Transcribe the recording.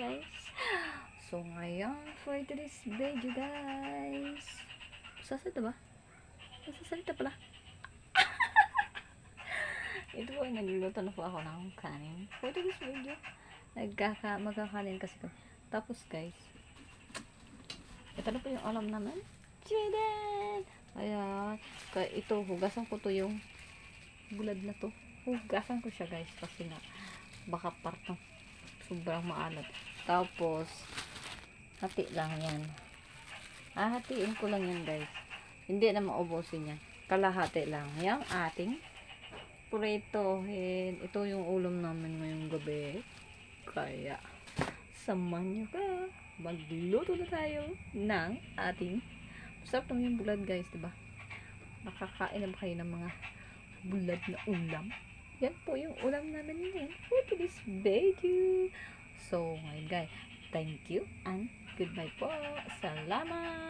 guys. So ngayon for today's video guys, sasalita ba? Sasalita pala. Ito po ay nagluluto na po ako ng kanin for today's video. Magkakanin kasi ko. Tapos guys, ito na po yung alam namin. Jaden! Ayan. Ito, hugasan ko to yung bulad na to. Hugasan ko siya guys kasi na baka partang sobrang maalat. Tapos hati lang yan. Hatiin ko lang yan guys. Hindi na maubusin yan. Kalahati lang. Yung ating puretohin. Ito yung ulam namin ngayong gabi. Kaya samahan nyo ka. Magluto na tayo ng ating masarap naman yung bulad guys, diba? Nakakain na ba kayo ng mga bulad na ulam? Yan po yung ulam namin ngayon for this video. So, ngayon guys, thank you and goodbye po. Salamat!